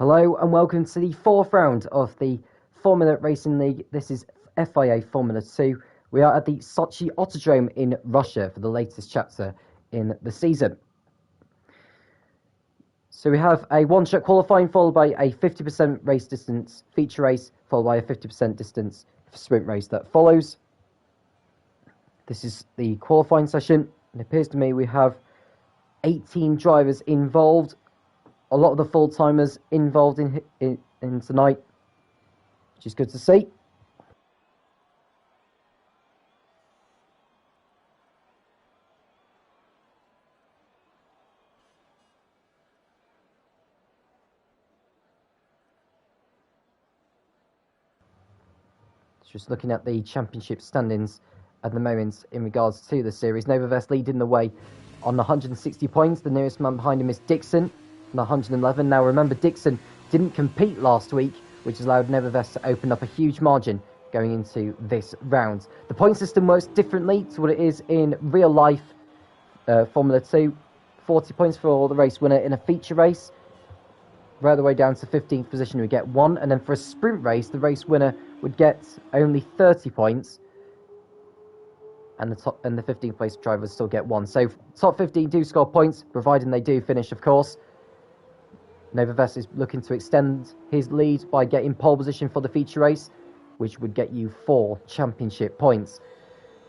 Hello and welcome to the fourth round of the Formula Racing League. This is FIA Formula 2. We are at the Sochi Autodrome in Russia for the latest chapter in the season. So we have a one-shot qualifying followed by a 50% race distance feature race followed by a 50% distance sprint race that follows. This is the qualifying session. It appears to me we have 18 drivers involved. A lot of the full-timers involved in tonight, which is good to see. Just looking at the championship standings at the moment in regards to the series. Novavest leading the way on 160 points. The nearest man behind him is Dixon on 111. Now remember, Dixon didn't compete last week, which has allowed Novavest to open up a huge margin going into this round. The point system works differently to what it is in real life Formula 2. 40 points for the race winner in a feature race. Right the way down to 15th position, we get 1. And then for a sprint race, the race winner would get only 30 points. And the 15th place driver would still get 1. So top 15 do score points, providing they do finish, of course. Novavest is looking to extend his lead by getting pole position for the feature race, which would get you 4 championship points.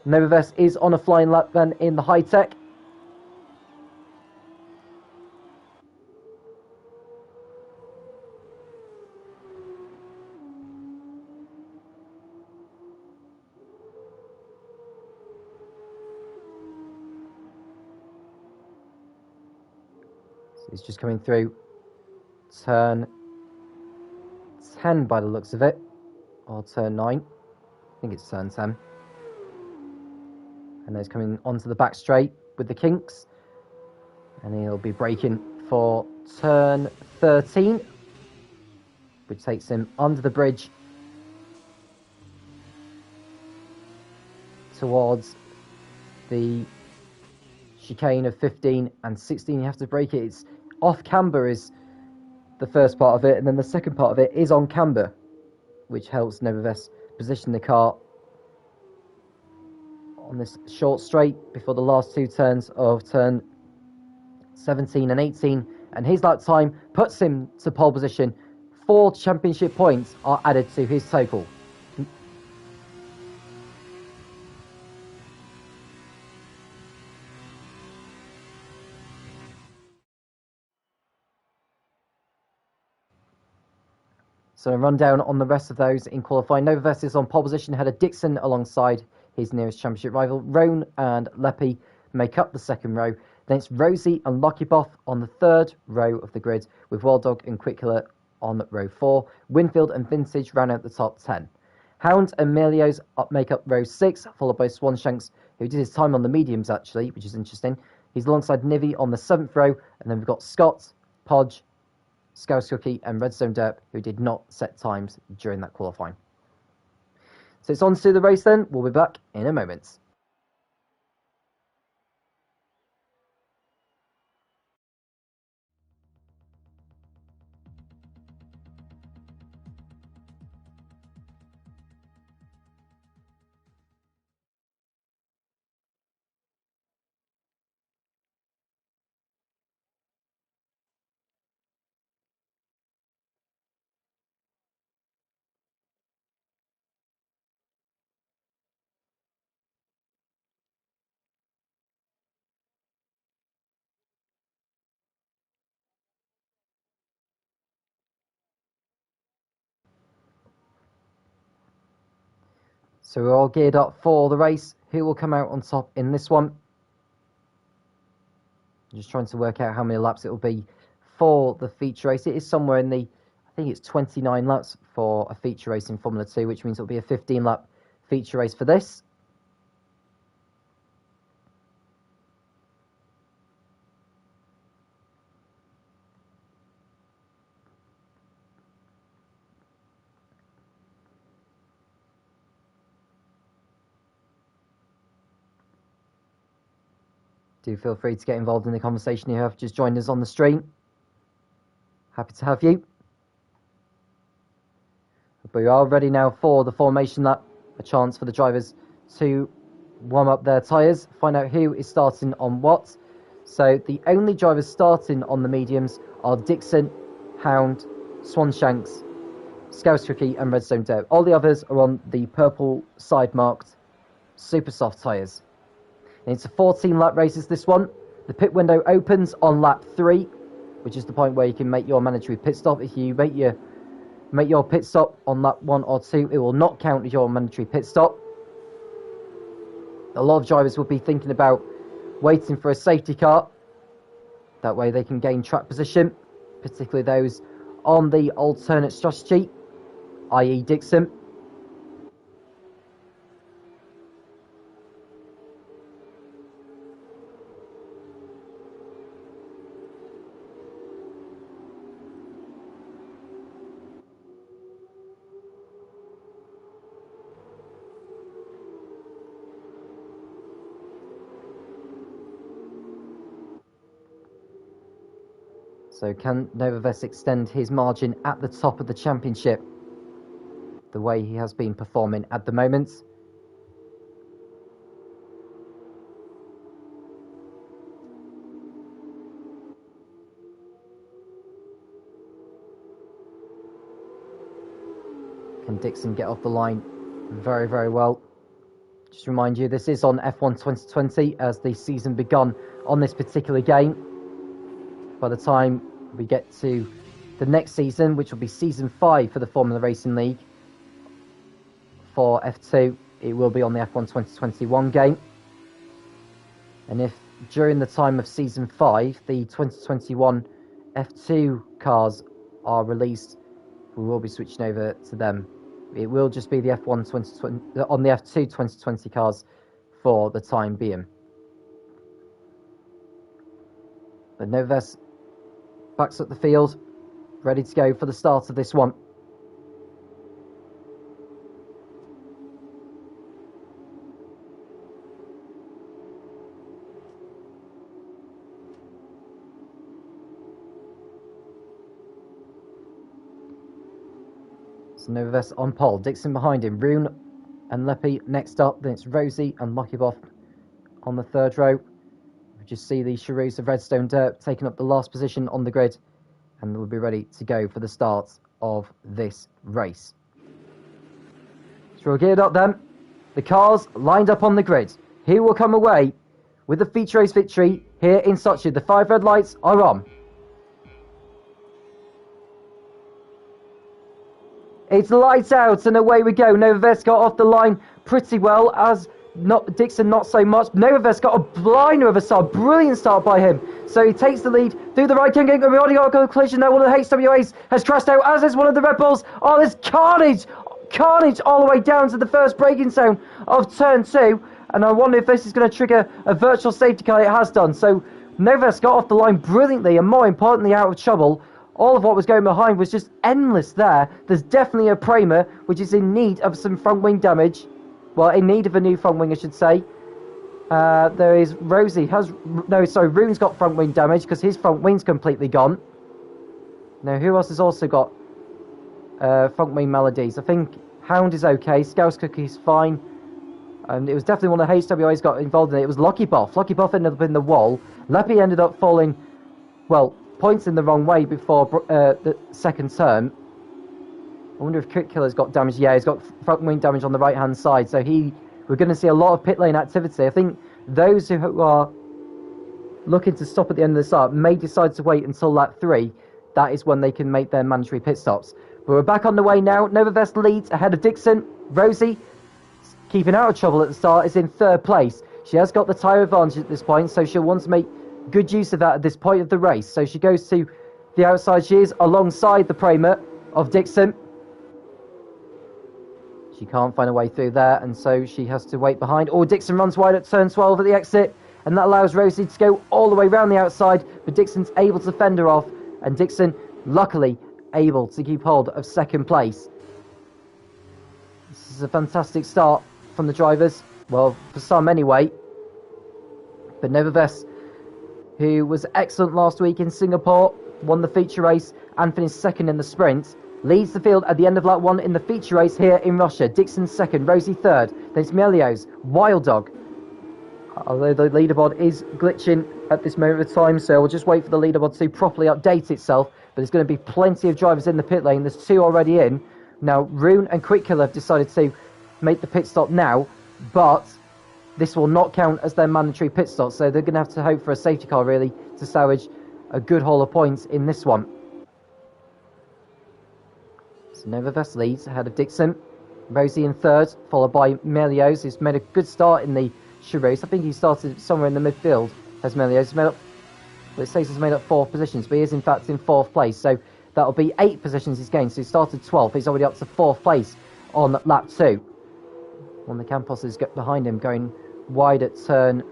Novavest is on a flying lap then in the high-tech. So he's just coming through turn 10 by the looks of it, or turn 9. I think it's turn 10. And then he's coming onto the back straight with the kinks. And he'll be braking for turn 13, which takes him under the bridge towards the chicane of 15 and 16. You have to brake it. It's off camber is the first part of it, and then the second part of it is on camber, which helps Novavest position the car on this short straight before the last 2 turns of turn 17 and 18, and his lap time puts him to pole position. 4 championship points are added to his total. So a rundown on the rest of those in qualifying. Novavest is on pole position ahead of Dixon alongside his nearest championship rival. Roan and Leppy make up the second row. Then it's Rosie and Luckyboff on the third row of the grid, with Wild Dog and Quick Killer on row 4. Winfield and Vintage round out the top 10. Hound and Melios make up row 6, followed by Swanshanks, who did his time on the mediums actually, which is interesting. He's alongside Nivy on the 7th row, and then we've got Scott, Podge, Scouse Cookie and Redstone Derp, who did not set times during that qualifying. So it's on to the race then. We'll be back in a moment. So we're all geared up for the race. Who will come out on top in this one? I'm just trying to work out how many laps it will be for the feature race. It is somewhere in the, I think it's 29 laps for a feature race in Formula 2, which means it'll be a 15-lap feature race for this. Do feel free to get involved in the conversation you have just joined us on the stream. Happy to have you. But we are ready now for the formation lap. A chance for the drivers to warm up their tyres, find out who is starting on what. So the only drivers starting on the mediums are Dixon, Hound, Swanshanks, Scouse Cookie and Redstone Dirt. All the others are on the purple side marked super soft tyres. And it's a 14 lap races, this one. The pit window opens on lap 3, which is the point where you can make your mandatory pit stop. If you make your pit stop on lap 1 or 2, it will not count as your mandatory pit stop. A lot of drivers will be thinking about waiting for a safety car. That way they can gain track position, particularly those on the alternate strategy, i.e. Dixon. So can Novavest extend his margin at the top of the championship the way he has been performing at the moment? Can Dixon get off the line very, very well? Just remind you, this is on F1 2020 as the season begun on this particular game. By the time we get to the next season, which will be season 5 for the Formula Racing League for F2, it will be on the F1 2021 game. And if during the time of season 5 the 2021 F2 cars are released, we will be switching over to them. It will just be the F1 2020 on the F2 2020 cars for the time being. But Novavest backs up the field, ready to go for the start of this one. So Novavest on pole, Dixon behind him, Rune and Leppy next up, then it's Rosie and Lockybov on the third row. We just see the Cheroos of Redstone Dirt taking up the last position on the grid, and we'll be ready to go for the start of this race. So we're geared up then. The cars lined up on the grid. Who will come away with the feature race victory here in Sochi? The 5 red lights are on. It's lights out and away we go. Novavest got off the line pretty well, as Dixon not so much. Novavest got a blinder of a start. Brilliant start by him. So he takes the lead through the right. We already got a collision now. One of the HWAs has crashed out, as is one of the Red Bulls. Oh, there's carnage. Carnage all the way down to the first braking zone of turn 2. And I wonder if this is going to trigger a virtual safety car. It has done. So Novavest got off the line brilliantly and more importantly out of trouble. All of what was going behind was just endless there. There's definitely a Prema which is in need of some front wing damage. Well, in need of a new front wing, I should say. There is Rosie. Rune's got front wing damage because his front wing's completely gone. Now, who else has also got front wing melodies? I think Hound is okay. Scouse Cookie's fine. And it was definitely one of the HWAs got involved in it. It was Lockybov. Lockybov ended up in the wall. Leppy ended up falling, well, points in the wrong way before the second turn. I wonder if Crit Killer's got damage. Yeah, he's got front wing damage on the right-hand side. So we're going to see a lot of pit lane activity. I think those who are looking to stop at the end of the start may decide to wait until lap 3. That is when they can make their mandatory pit stops. But we're back on the way now. Novavest leads ahead of Dixon. Rosie, keeping out of trouble at the start, is in 3rd place. She has got the tyre advantage at this point, so she'll want to make good use of that at this point of the race. So she goes to the outside. She is alongside the Prema of Dixon. She can't find a way through there, and so she has to wait behind. Oh, Dixon runs wide at turn 12 at the exit, and that allows Rosie to go all the way around the outside, but Dixon's able to fend her off, and Dixon, luckily, able to keep hold of 2nd place. This is a fantastic start from the drivers. Well, for some anyway. But Novavest, who was excellent last week in Singapore, won the feature race and finished 2nd in the sprint, leads the field at the end of lap 1 in the feature race here in Russia. Dixon second, Rosie third, then it's Melios, Wild Dog. Although the leaderboard is glitching at this moment of time, so we'll just wait for the leaderboard to properly update itself. But there's going to be plenty of drivers in the pit lane. There's 2 already in. Now, Rune and Quickkill have decided to make the pit stop now, but this will not count as their mandatory pit stop, so they're going to have to hope for a safety car, really, to salvage a good haul of points in this one. So Novavest leads ahead of Dixon. Rosie in third, followed by Melios, who's made a good start in the race. I think he started somewhere in the midfield as Melios. Well, it says he's made up 4 positions, but he is in fact in 4th place, so that'll be 8 positions he's gained. So he started 12th, he's already up to 4th place on lap 2. One of the Campos is behind him, going wide at turn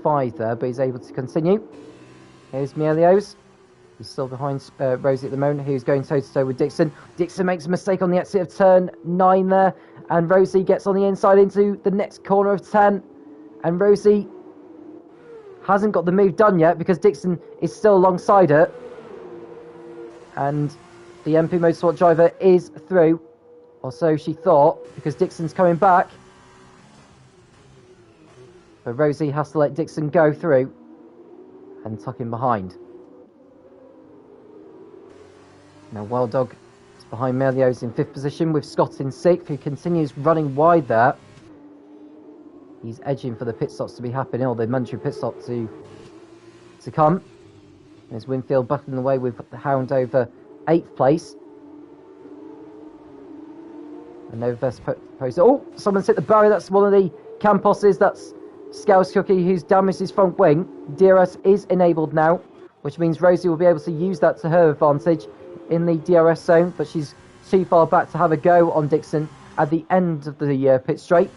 5 there, but he's able to continue. Here's Melios. He's still behind Rosie at the moment, who's going toe-to-toe with Dixon. Dixon makes a mistake on the exit of turn 9 there, and Rosie gets on the inside into the next corner of 10. And Rosie hasn't got the move done yet because Dixon is still alongside her. And the MP Motorsport driver is through, or so she thought, because Dixon's coming back. But Rosie has to let Dixon go through and tuck him behind. Now Wild Dog is behind Melios in 5th position with Scott in 6th, who continues running wide there. He's edging for the pit stops to be happening, or the mandatory pit stop to come. There's Winfield back in the way with the Hound over 8th place. And Novavest post. Oh, someone's hit the barrier. That's one of the Camposes. That's Scouse Cookie, who's damaged his front wing. DRS is enabled now, which means Rosie will be able to use that to her advantage in the DRS zone, but she's too far back to have a go on Dixon at the end of the pit straight.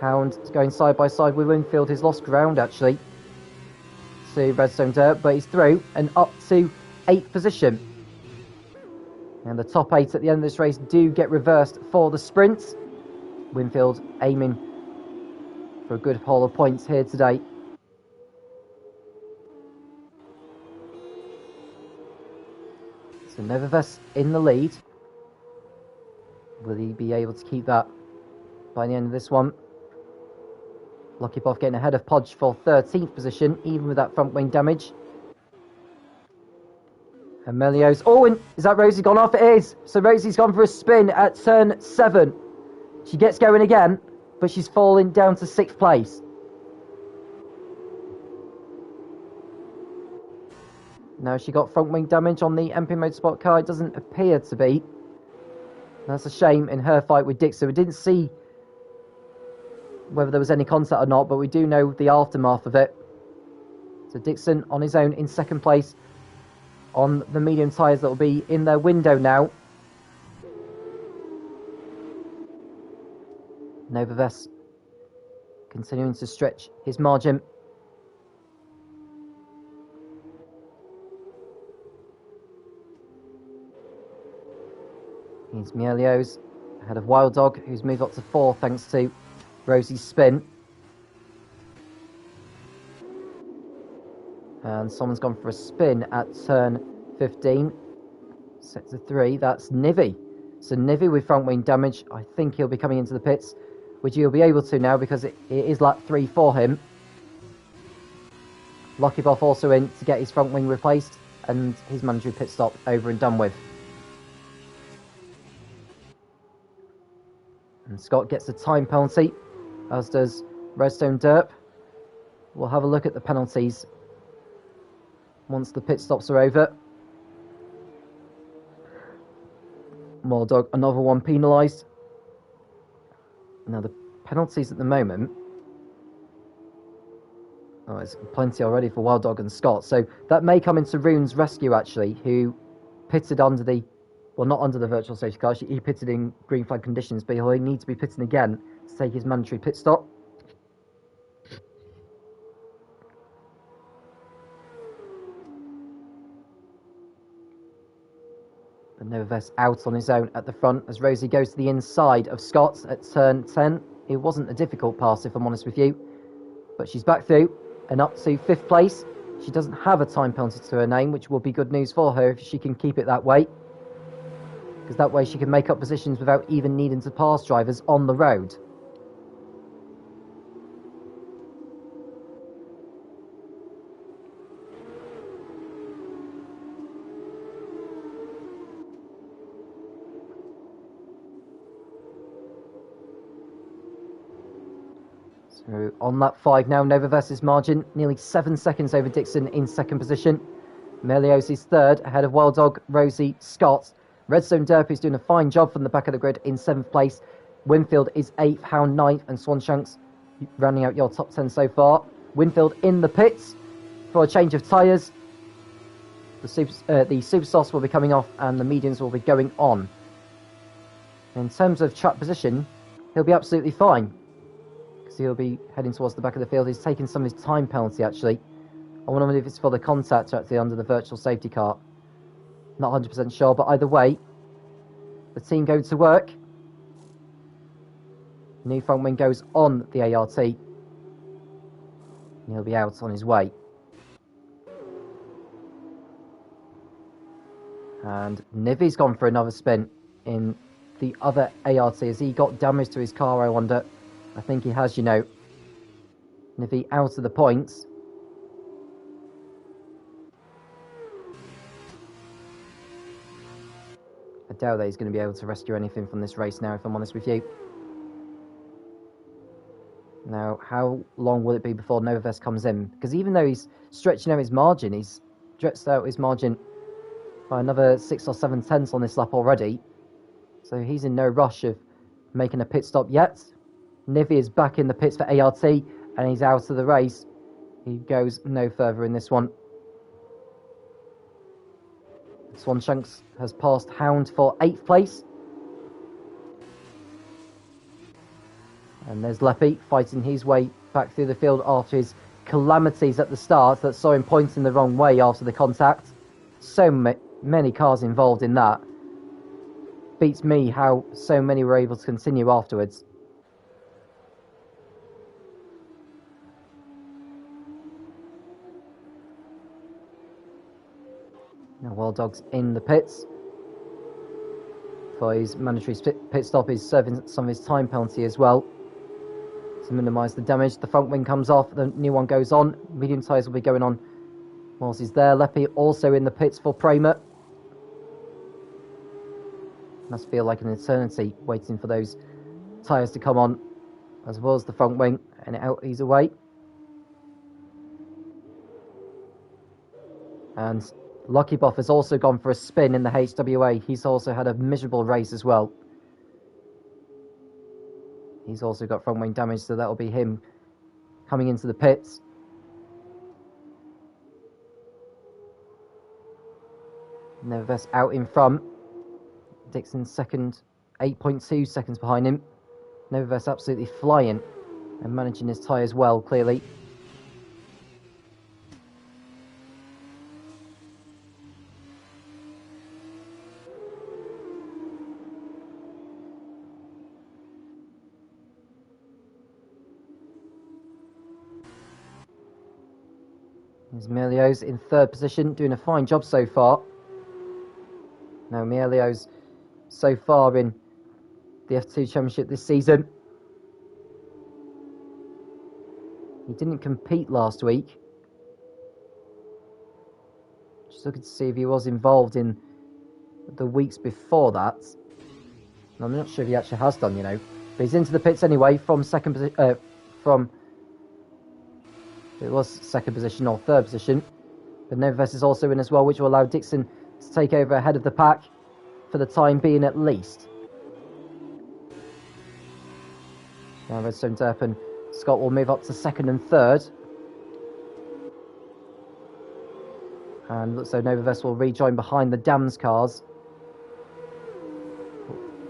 Hound is going side by side with Winfield, who's lost ground actually to Redstone Dirt, but he's through and up to 8th position. And the top 8 at the end of this race do get reversed for the sprint. Winfield aiming for a good haul of points here today. So Novavest in the lead. Will he be able to keep that by the end of this one? Lockipov getting ahead of Podge for 13th position, even with that front wing damage. And Melios. Oh, and is that Rosie gone off? It is. So Rosie's gone for a spin at turn 7. She gets going again, but she's falling down to 6th place. Now, she got front wing damage on the MP Motorsport car. It doesn't appear to be. That's a shame in her fight with Dixon. We didn't see whether there was any contact or not, but we do know the aftermath of it. So Dixon on his own in 2nd place on the medium tyres that will be in their window now. Novavest continuing to stretch his margin. Here's Melios ahead of Wild Dog, who's moved up to 4 thanks to Rosie's spin. And someone's gone for a spin at turn 15. Set to 3, that's Nivy. So Nivy with front wing damage, I think he'll be coming into the pits, which he'll be able to now because it is lap 3 for him. Lockipov also in to get his front wing replaced and his mandatory pit stop over and done with. And Scott gets a time penalty, as does Redstone Derp. We'll have a look at the penalties once the pit stops are over. Wild Dog, another one penalised. Now the penalties at the moment, oh, there's plenty already for Wild Dog and Scott, so that may come into Rune's rescue actually, who pitted under the, well, not under the virtual safety car, he pitted in green flag conditions, but he'll need to be pitting again to take his mandatory pit stop. But Novavest out on his own at the front as Rosie goes to the inside of Scott at turn 10. It wasn't a difficult pass, if I'm honest with you, but she's back through and up to 5th place. She doesn't have a time penalty to her name, which will be good news for her if she can keep it that way. Because that way she can make up positions without even needing to pass drivers on the road. So on lap 5 now, Nova versus margin, nearly 7 seconds over Dixon in second position. Melios is third, ahead of Wild Dog, Rosie, Scott. Redstone Derpy is doing a fine job from the back of the grid in 7th place. Winfield is 8th, Hound 9th, and Swanshanks rounding out your top 10 so far. Winfield in the pits for a change of tyres. The super softs will be coming off and the mediums will be going on. In terms of track position, he'll be absolutely fine, because he'll be heading towards the back of the field. He's taken some of his time penalty, actually. I wonder if it's for the contact actually under the virtual safety car. Not 100% sure, but either way, the team go to work. New front wing goes on the ART. And he'll be out on his way. And Nivi's gone for another spin in the other ART. Has he got damage to his car, I wonder? I think he has, you know. Nivi out of the points. I doubt that he's going to be able to rescue anything from this race now, if I'm honest with you. Now, how long will it be before Novavest comes in? Because even though he's stretching out his margin, he's stretched out his margin by another 6 or 7 tenths on this lap already. So he's in no rush of making a pit stop yet. Nivi is back in the pits for ART, and he's out of the race. He goes no further in this one. Swanshanks has passed Hound for 8th place. And there's Leppy fighting his way back through the field after his calamities at the start that saw him pointing the wrong way after the contact. So many cars involved in that. Beats me how so many were able to continue afterwards. Now Wild Dog's in the pits for his mandatory pit stop. He's serving some of his time penalty as well to minimise the damage. The front wing comes off, the new one goes on. Medium tyres will be going on whilst he's there. Leppy also in the pits for Pramer. Must feel like an eternity waiting for those tyres to come on, as well as the front wing, and out he's away. And Lucky Buff has also gone for a spin in the HWA. He's also had a miserable race as well. He's also got front wing damage, so that'll be him coming into the pits. Nevertheless, out in front. Dixon second, 8.2 seconds behind him. Nevertheless, absolutely flying and managing his tyres well, clearly. There's Melios in third position, doing a fine job so far. Now Melios so far in the F2 Championship this season. He didn't compete last week. Just looking to see if he was involved in the weeks before that. I'm not sure if he actually has done, you know. But he's into the pits anyway from second position, it was second position or third position. But Neves is also in as well, which will allow Dixon to take over ahead of the pack for the time being at least. Now Redstone Derp and Scott will move up to second and third. And looks like Novavest will rejoin behind the Dams cars.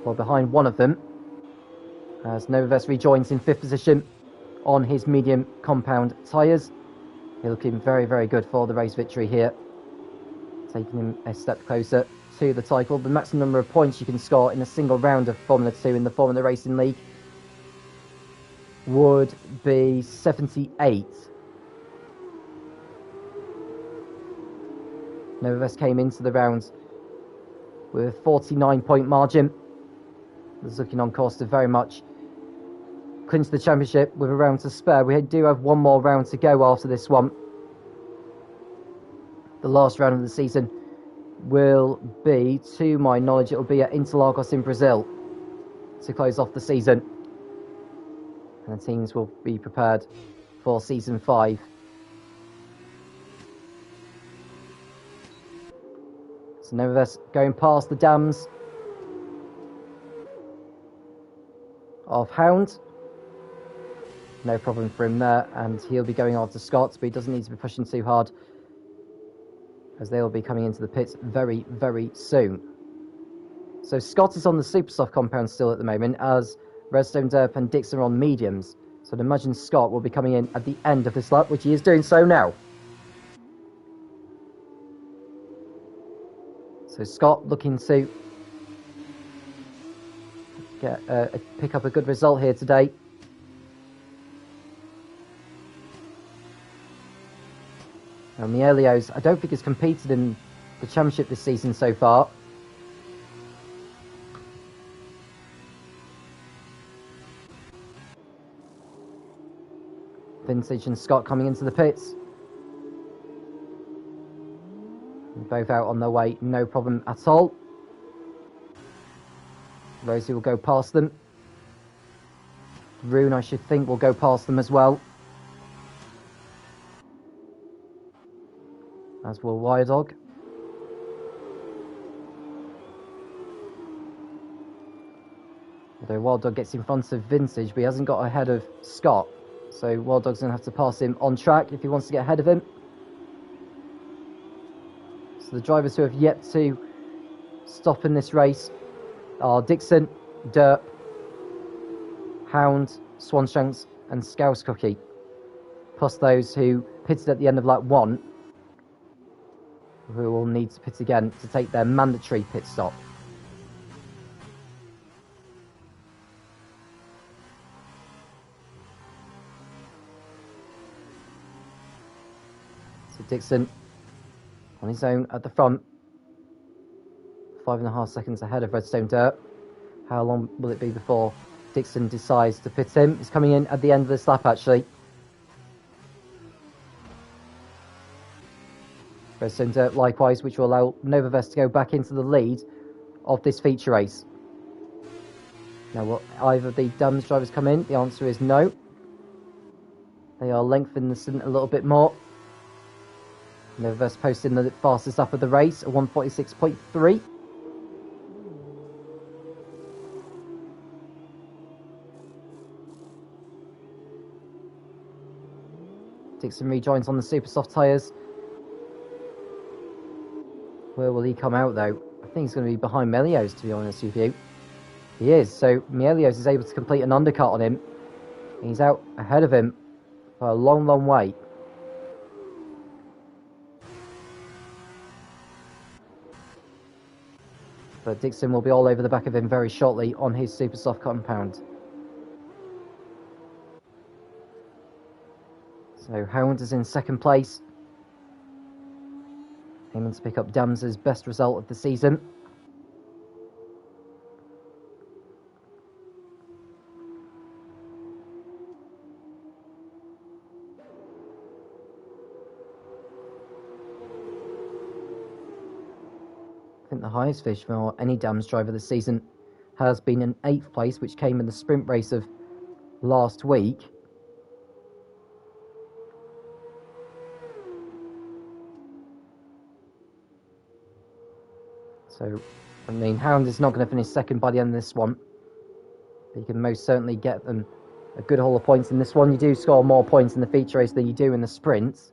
Well, behind one of them. As Novavest rejoins in fifth position on his medium compound tyres. He's looking very, very good for the race victory here. Taking him a step closer to the title. The maximum number of points you can score in a single round of Formula 2 in the Formula Racing League would be 78. Novavest came into the round with a 49-point margin. Was looking on course to very much clinch the championship with a round to spare. We do have one more round to go after this one. The last round of the season will be, to my knowledge, it will be at Interlagos in Brazil to close off the season. And the teams will be prepared for season 5. So Novavest going past the dams of Hound. No problem for him there, and he'll be going on to Scott, but he doesn't need to be pushing too hard, as they'll be coming into the pits very, very soon. So Scott is on the super soft compound still at the moment, as Redstone Derp and Dixon are on mediums. So I'd imagine Scott will be coming in at the end of this lap, which he is doing so now. So Scott looking to get pick up a good result here today. And Mielios, I don't think has competed in the championship this season so far. Vintage and Scott coming into the pits. Both out on their way, no problem at all. Rosie will go past them. Rune, I should think, will go past them as well. As will Wire Dog. Although Wild Dog gets in front of Vintage, but he hasn't got ahead of Scott. So Wild Dog's going to have to pass him on track if he wants to get ahead of him. So the drivers who have yet to stop in this race are Dixon, Derp, Hound, Swanshanks and Scouse Cookie. Plus those who pitted at the end of lap 1, who will need to pit again to take their mandatory pit stop. So Dixon on his own at the front, 5.5 seconds ahead of Redstone Dirt. How long will it be before Dixon decides to pit him? He's coming in at the end of this lap actually. Redstone Dirt likewise, which will allow Novavest to go back into the lead of this feature race. Now will either of the Dams drivers come in? The answer is no. They are lengthening the stint a little bit more. Novavest posting the fastest up of the race, a 1:46.3. Dixon rejoins on the super soft tyres. Where will he come out though? I think he's going to be behind Melios, to be honest with you. He is, so Melios is able to complete an undercut on him. He's out ahead of him for a long, long way. But Dixon will be all over the back of him very shortly on his super soft compound. So Hound is in second place, aiming to pick up Dams's best result of the season. I think the highest fish for any Dams driver this season has been an 8th place, which came in the sprint race of last week. So, I mean, Hound is not going to finish second by the end of this one. But you can most certainly get them a good haul of points in this one. You do score more points in the feature race than you do in the sprint.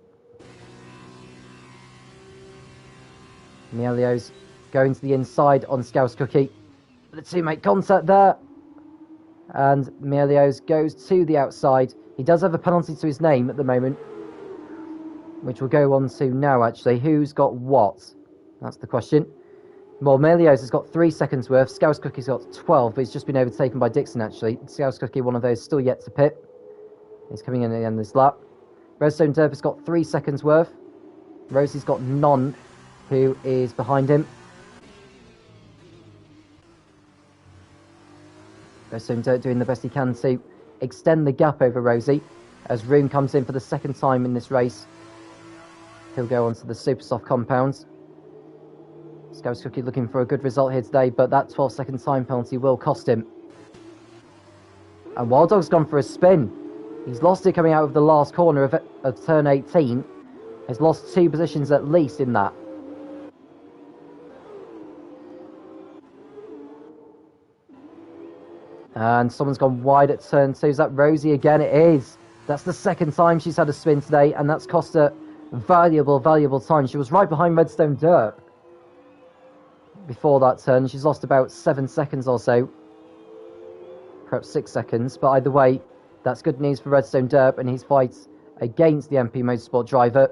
Mielios going to the inside on Scouse Cookie. The two make contact there. And Mielios goes to the outside. He does have a penalty to his name at the moment, which we'll go on to now, actually. Who's got what? That's the question. Well, Melios has got 3 seconds worth. Scouse Cookie's got 12, but he's just been overtaken by Dixon, actually. Scouse Cookie, one of those, still yet to pit. He's coming in at the end of this lap. Redstone Derp has got 3 seconds worth. Rosie's got none. who is behind him. Redstone Dirt doing the best he can to extend the gap over Rosie. As Room comes in for the second time in this race, he'll go onto the Super Soft compound. Scouse Cookie looking for a good result here today, but that 12-second time penalty will cost him. And Wild Dog's gone for a spin. He's lost it coming out of the last corner of turn 18. Has lost 2 positions at least in that. And someone's gone wide at turn 2. Is that Rosie again? It is. That's the second time she's had a spin today, and that's cost her valuable time. She was right behind Redstone Dirt before that turn. She's lost about 7 seconds or so. Perhaps 6 seconds. But either way, that's good news for Redstone Dirt and his fight against the MP Motorsport driver.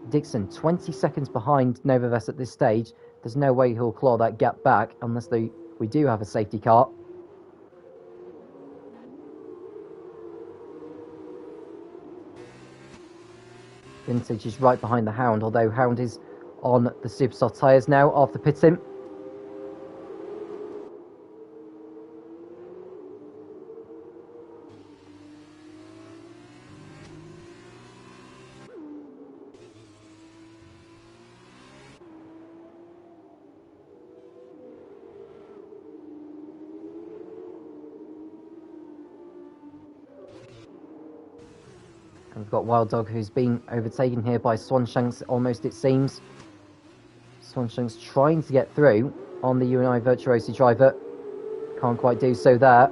Dixon, 20 seconds behind Novavest at this stage. There's no way he'll claw that gap back unless we do have a safety car. Vintage is right behind the Hound, although Hound is on the Superstar tyres now after pitting. And we've got Wild Dog, who's been overtaken here by Swanshanks, almost it seems. Swanshanks trying to get through on the UNI Virtuosi driver. Can't quite do so there.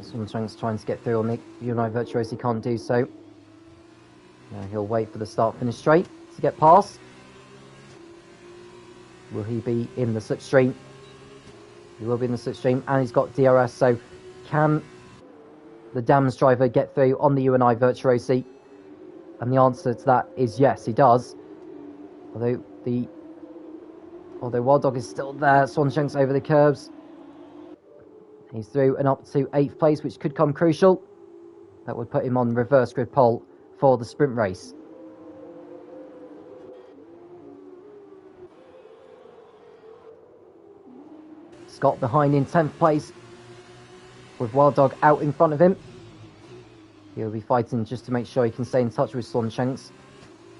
So Swanshanks trying to get through on the UNI Virtuosi, can't do so. Now he'll wait for the start-finish straight to get past. Will he be in the slipstream? He will be in the slipstream, and he's got DRS, so can the Dams driver get through on the UNI Virtuosi? And the answer to that is yes, he does. Although Wild Dog is still there, Swanshanks over the curbs. He's through and up to 8th place, which could come crucial. That would put him on reverse grid pole for the sprint race. Scott behind in 10th place with Wild Dog out in front of him. He'll be fighting just to make sure he can stay in touch with Swanshanks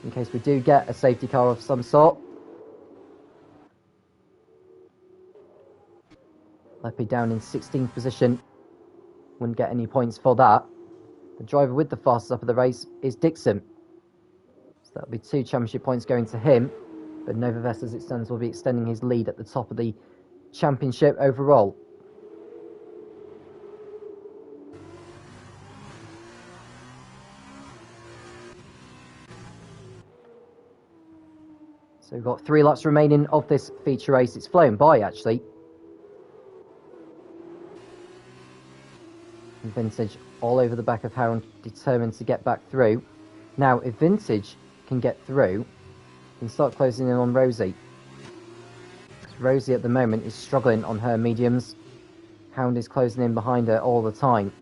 in case we do get a safety car of some sort. Leppy down in 16th position. Wouldn't get any points for that. The driver with the fastest up of the race is Dixon. So that'll be 2 championship points going to him. But Novavest, as it stands, will be extending his lead at the top of the championship overall. So we've got 3 laps remaining of this feature race. It's flown by, actually. And Vintage all over the back of Hound, determined to get back through. Now, if Vintage can get through, he can start closing in on Rosie. Because Rosie at the moment is struggling on her mediums. Hound is closing in behind her all the time.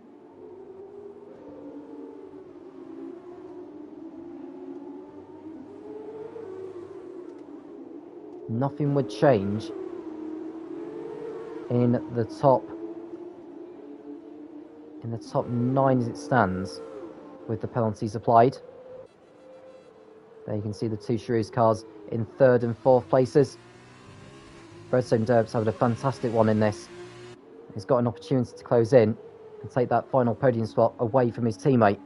Nothing would change in the top 9 as it stands with the penalties applied. There you can see the 2 Shrews cars in 3rd and 4th places. Redstone Derb's having a fantastic one in this. He's got an opportunity to close in and take that final podium spot away from his teammate.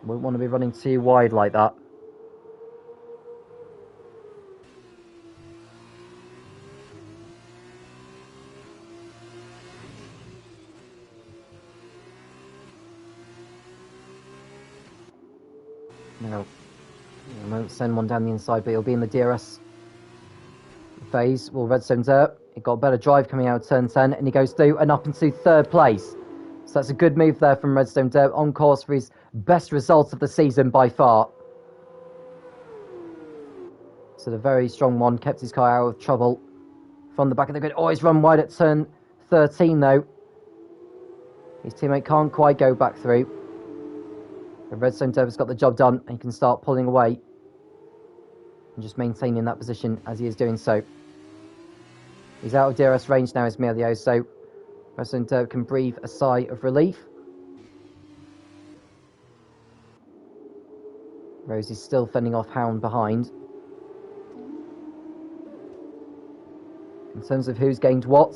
Wouldn't want to be running too wide like that. Now, I won't send one down the inside, but he'll be in the DRS phase. Well, Redstone Dirt, he got a better drive coming out of turn 10, and he goes through and up into 3rd place. So that's a good move there from Redstone Dirt, on course for his best results of the season by far. So the very strong one kept his car out of trouble from the back of the grid. Oh, he's run wide at turn 13 though. His teammate can't quite go back through. The Redstone Derby's got the job done and he can start pulling away and just maintaining that position as he is doing so. He's out of DRS range now, is Emilio, so Redstone Derby can breathe a sigh of relief. Rosie's still fending off Hound behind. In terms of who's gained what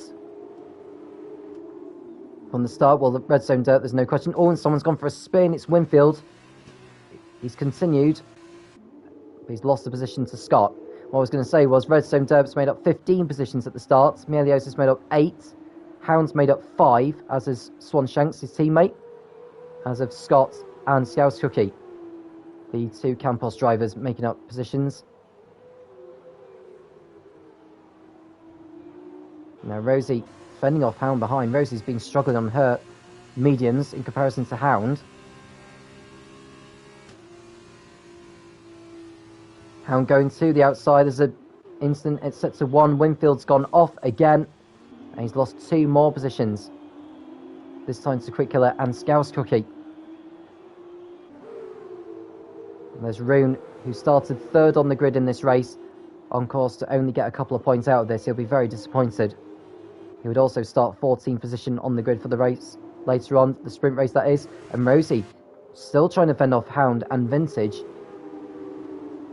from the start, well, the Redstone Dirt, there's no question. Oh, and someone's gone for a spin. It's Winfield. He's continued, but he's lost the position to Scott. What I was going to say was Redstone Derb's made up 15 positions at the start. Melios has made up 8. Hound's made up 5, as is Swanshanks, his teammate, as of Scott and Scouse Cookie, the two Campos drivers making up positions. Now Rosie fending off Hound behind. Rosie's been struggling on her mediums in comparison to Hound. Hound going to the outside. There's an instant. It's set to 1. Winfield's gone off again. And he's lost 2 more positions. This time to Quick Killer and Scouse Cookie. And there's Rune, who started 3rd on the grid in this race, on course to only get a couple of points out of this. He'll be very disappointed. He would also start 14th position on the grid for the race later on, the sprint race that is. And Rosie still trying to fend off Hound and Vintage.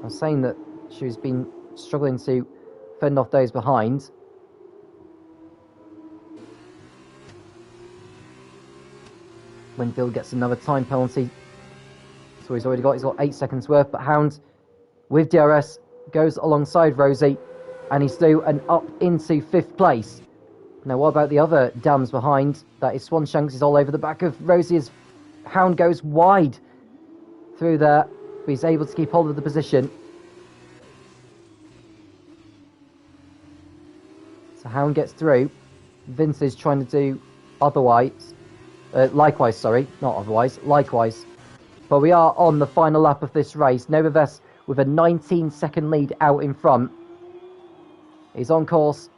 I was saying that she's been struggling to fend off those behind. Winfield gets another time penalty. So he's got 8 seconds worth. But Hound, with DRS, goes alongside Rosie. And he's through and up into 5th place. Now, what about the other dams behind? That is Swanshanks is all over the back of Rosie as Hound goes wide through there. But he's able to keep hold of the position. So Hound gets through. Vintage trying to do otherwise. Likewise. But we are on the final lap of this race. Novaves with a 19-second lead out in front. He's on course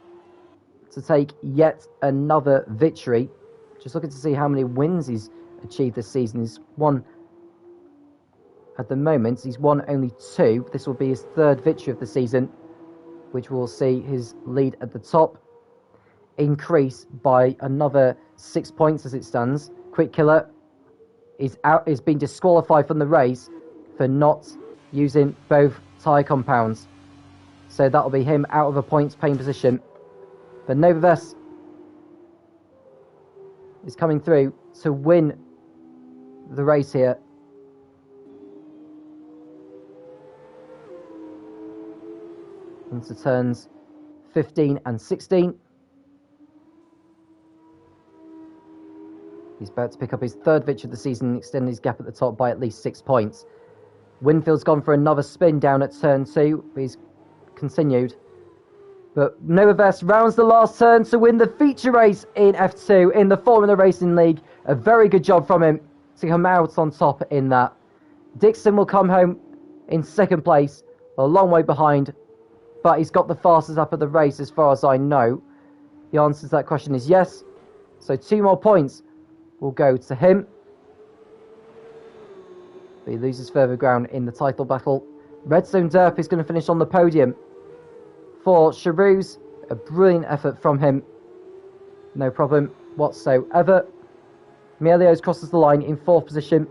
to take yet another victory. Just looking to see how many wins he's achieved this season. He's won, at the moment, he's won only 2. This will be his 3rd victory of the season, which will see his lead at the top increase by another 6 points as it stands. Quick Killer is been disqualified from the race for not using both tyre compounds. So that'll be him out of a points paying position. But Novaves is coming through to win the race here. Into turns 15 and 16. He's about to pick up his 3rd victory of the season and extend his gap at the top by at least 6 points. Winfield's gone for another spin down at turn 2. But he's continued. But Novaves rounds the last turn to win the feature race in F2 in the Formula Racing League. A very good job from him to come out on top in that. Dixon will come home in 2nd place, a long way behind, but he's got the fastest lap of the race as far as I know. The answer to that question is yes. So 2 more points will go to him. But he loses further ground in the title battle. Redstone Derp is going to finish on the podium. For Charouz, a brilliant effort from him. No problem whatsoever. Melios crosses the line in 4th position.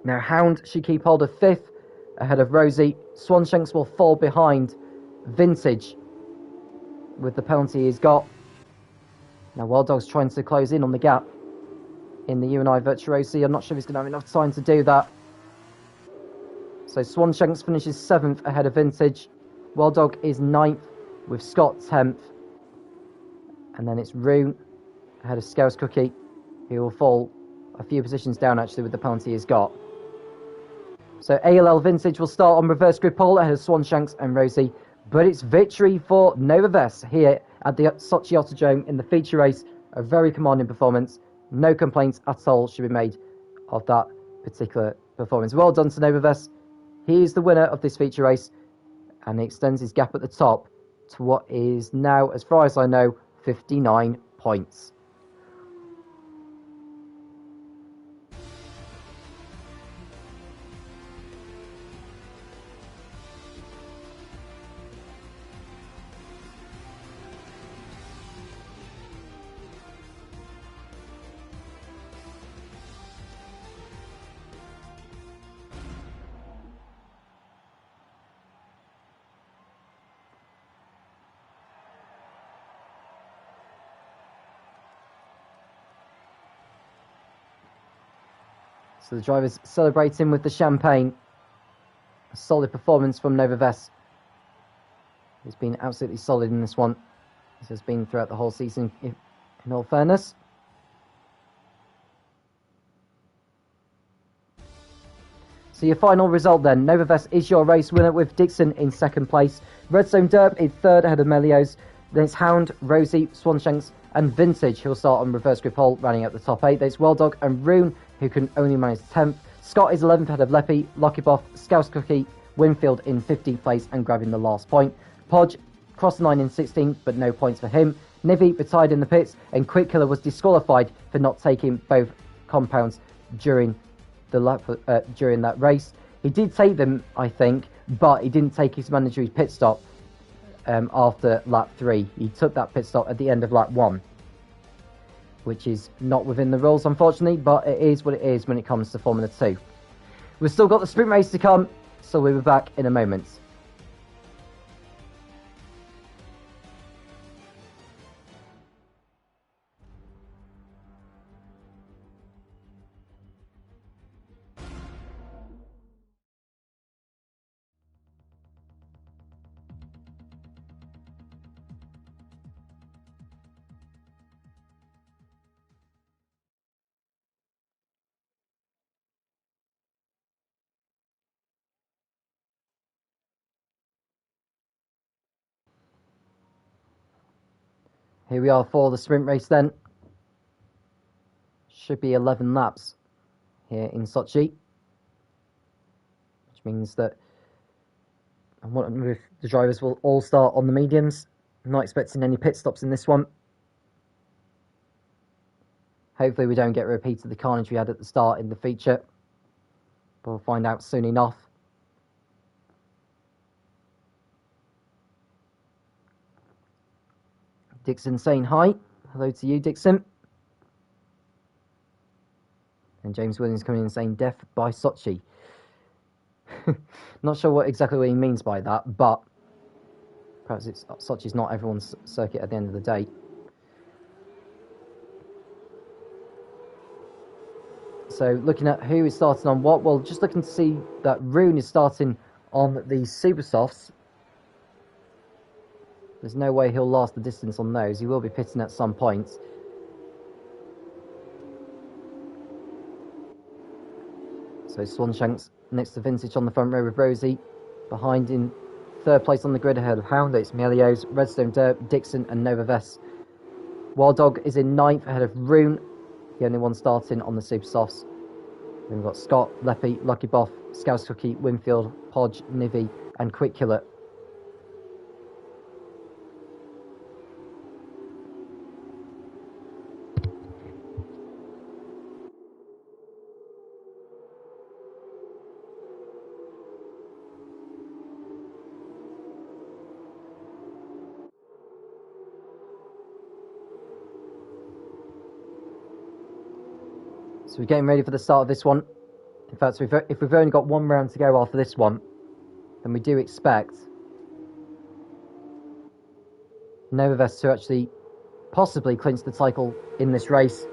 Now Hound should keep hold of 5th ahead of Rosie. Swanshanks will fall behind Vintage with the penalty he's got. Now Wild Dog's trying to close in on the gap in the UNI Virtuosi. I'm not sure if he's going to have enough time to do that. So Swanshanks finishes 7th ahead of Vintage. Wild Dog is 9th with Scott 10th. And then it's Rune ahead of Scouse Cookie, who will fall a few positions down actually with the penalty he's got. So ALL Vintage will start on reverse grid pole ahead of Swanshanks and Rosie. But it's victory for Novaves here at the Sochi Autodrome in the feature race. A very commanding performance. No complaints at all should be made of that particular performance. Well done to Novaves. He is the winner of this feature race. and he extends his gap at the top to what is now, as far as I know, 59 points. So the drivers celebrating with the champagne. A solid performance from Novaves. He's been absolutely solid in this one. This has been throughout the whole season, in all fairness. So your final result then. Novaves is your race winner with Dixon in second place. Redstone Derp in third ahead of Melios. Then it's Hound, Rosie, Swanshanks and Vintage who'll start on reverse grip hole, running out the top 8. There's Welldog and Rune who can only manage 10th. Scott is 11th ahead of Leppy, Lockyboff, Scouse Cookie, Winfield in 15th place and grabbing the last point. Podge crossed the line in 16th, but no points for him. Nivy retired in the pits, and Quick Killer was disqualified for not taking both compounds during the lap, during that race. He did take them, I think, but he didn't take his mandatory pit stop after lap 3. He took that pit stop at the end of lap 1, which is not within the rules, unfortunately, but it is what it is when it comes to Formula 2. We've still got the sprint race to come, so we'll be back in a moment. Here we are for the sprint race then. Should be 11 laps here in Sochi, which means that the drivers will all start on the mediums. I'm not expecting any pit stops in this one. Hopefully we don't get a repeat of the carnage we had at the start in the feature, but we'll find out soon enough. Dixon saying hi. Hello to you, Dixon. And James Williams coming in saying death by Sochi. Not sure exactly what he means by that, but perhaps Sochi's not everyone's circuit at the end of the day. So looking at who is starting on what, well, just looking to see that Rune is starting on the Super Softs. There's no way he'll last the distance on those. He will be pitting at some point. So Swanshanks next to Vintage on the front row with Rosie. Behind in third place on the grid ahead of Hound. It's Melios, Redstone Derp, Dixon and Novaves. Wild Dog is in 9th ahead of Rune. The only one starting on the Super Softs. Then we've got Scott, Leppy, Lucky Boff, Scouse Cookie, Winfield, Podge, Nivy and Quick Killer. So we're getting ready for the start of this one. In fact, if we've only got one round to go after this one, then we do expect Novaves to actually possibly clinch the title in this race.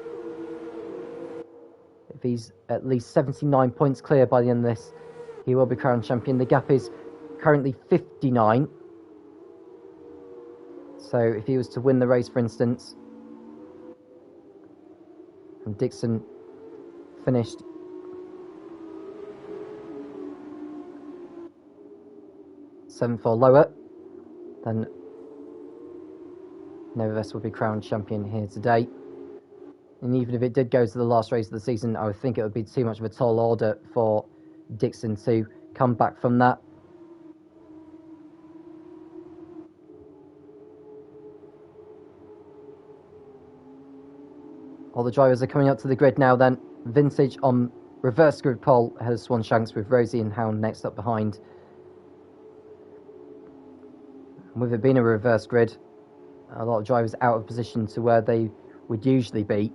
If he's at least 79 points clear by the end of this, he will be crowned champion. The gap is currently 59. So if he was to win the race, for instance, and Dixon finished seventh or lower, then Novaves will be crowned champion here today. And even if it did go to the last race of the season, I would think it would be too much of a tall order for Dixon to come back from that. All the drivers are coming up to the grid now then. Vintage on reverse grid pole ahead of Swanshanks, with Rosie and Hound next up behind. And with it being a reverse grid, a lot of drivers out of position to where they would usually be,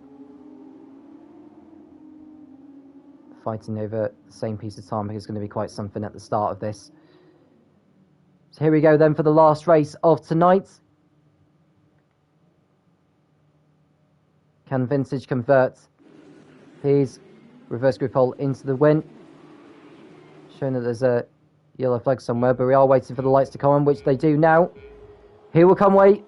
fighting over the same piece of tarmac is going to be quite something at the start of this. So here we go then for the last race of tonight. Can Vintage convert his reverse grid pole into the win? Showing that there's a yellow flag somewhere, but we are waiting for the lights to come on, which they do now. Here will come away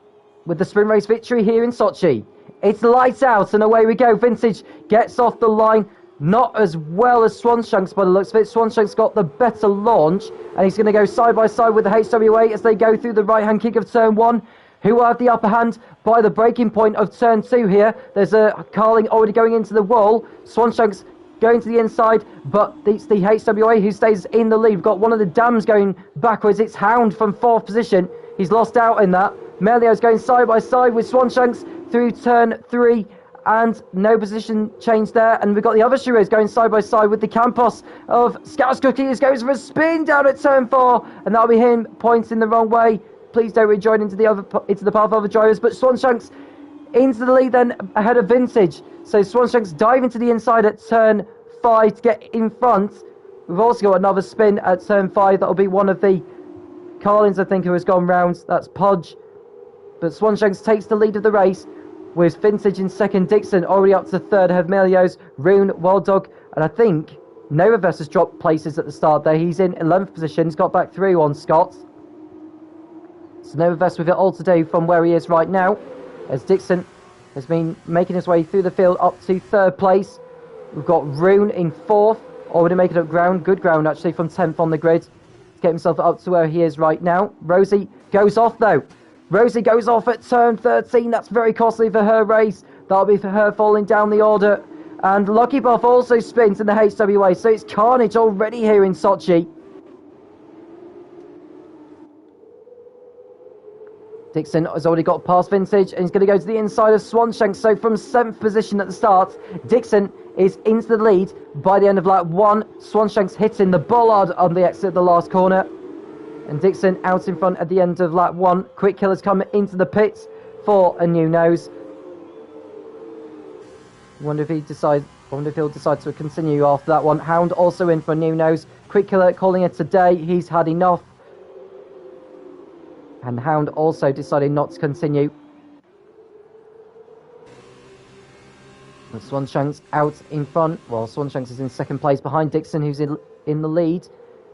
with the sprint race victory here in Sochi. It's lights out and away we go. Vintage gets off the line. Not as well as Swanshanks by the looks of it. Swanshanks got the better launch, and he's going to go side by side with the HWA as they go through the right-hand kick of turn 1. Who will have the upper hand by the breaking point of turn 2 here? There's a Carling already going into the wall. Swanshanks going to the inside, but it's the HWA who stays in the lead. We've got one of the dams going backwards. It's Hound from 4th position. He's lost out in that. Melio's going side by side with Swanshanks through turn 3. And no position change there. And we've got the other Shiros going side by side with the Campos of Scouse Cookie, who goes for a spin down at turn 4. And that'll be him pointing the wrong way. Please don't rejoin into the path of other drivers. But Swanshanks into the lead then ahead of Vintage. So Swanshanks dive into the inside at turn 5 to get in front. We've also got another spin at turn 5. That'll be one of the Carlins, I think, who has gone round. That's Podge. But Swanshanks takes the lead of the race, with Vintage in second, Dixon already up to third, have Melios, Rune, Wild Dog, and I think Novavest has dropped places at the start there. He's in 11th position, he's got back through on Scott. So Novavest with it all to do from where he is right now, as Dixon has been making his way through the field up to third place. We've got Rune in 4th, already making up ground, good ground actually, from 10th on the grid, to get himself up to where he is right now. Rosie goes off though. Rosie goes off at turn 13. That's very costly for her race. That'll be for her falling down the order. And Lucky Buff also spins in the HWA. So it's carnage already here in Sochi. Dixon has already got past Vintage, and he's going to go to the inside of Swanshanks. So from 7th position at the start, Dixon is into the lead by the end of lap 1. Swanshanks hitting the bollard on the exit of the last corner. And Dixon out in front at the end of lap 1. Quick Killer's come into the pits for a new nose. Wonder if he'll decide to continue after that one. Hound also in for a new nose. Quick Killer calling it today. He's had enough. And Hound also decided not to continue. And Swanshanks out in front. Well, Swanshanks is in second place behind Dixon, who's in the lead.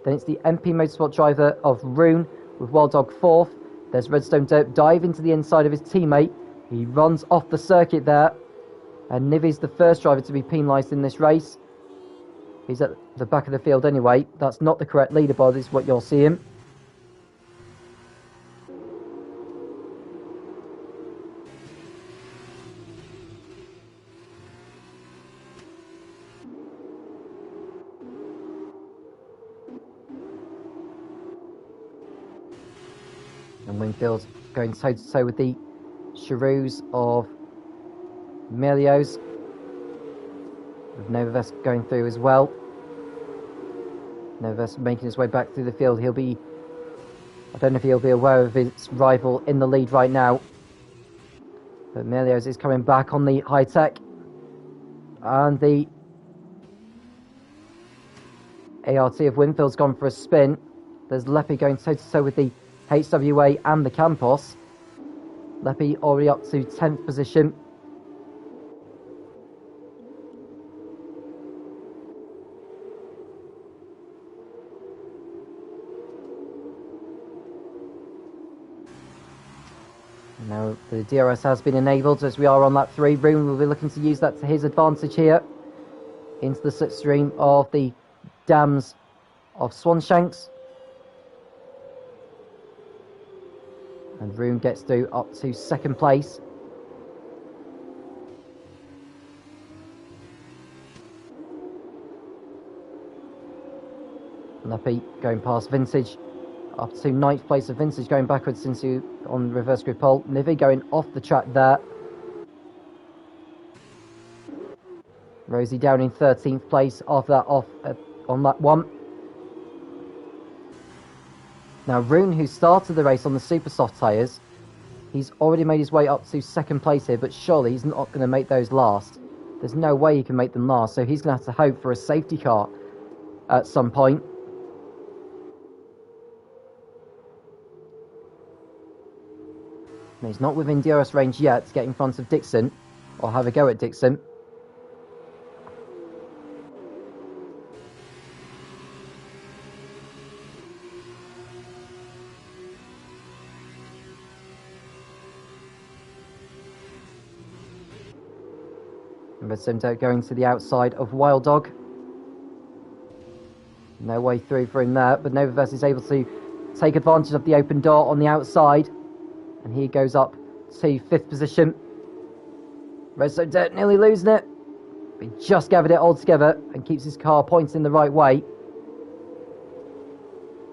Then it's the MP Motorsport driver of Rune with Wild Dog 4th. There's Redstone Dope dive into the inside of his teammate. He runs off the circuit there. And Nivi's the first driver to be penalised in this race. He's at the back of the field anyway. That's not the correct leaderboard, is what you're seeing. And Wingfield going toe-to-toe with the Cheroos of Melios, with Novavest going through as well. Novavest making his way back through the field. I don't know if he'll be aware of his rival in the lead right now. But Melios is coming back on the high-tech. And the ART of Winfield's gone for a spin. There's Leppy going toe-to-toe with the HWA and the Campos. Leppy already up to 10th position. Now the DRS has been enabled as we are on lap 3. Rune will be looking to use that to his advantage here into the slipstream of the dams of Swanshanks. And Rune gets through up to second place. Leppy going past Vintage up to 9th place of Vintage, going backwards into on reverse grid pole. Nivi going off the track there. Rosie down in 13th place after that off on that one. Now Rune, who started the race on the super soft tyres, he's already made his way up to 2nd place here, but surely he's not going to make those last. There's no way he can make them last, so he's going to have to hope for a safety car at some point. And he's not within DRS range yet to get in front of Dixon, or have a go at Dixon. And Redstone Dirt going to the outside of Wild Dog. No way through for him there, but Novaverse is able to take advantage of the open door on the outside. And he goes up to 5th position. Redstone Dirt nearly losing it. But he just gathered it all together and keeps his car pointing the right way.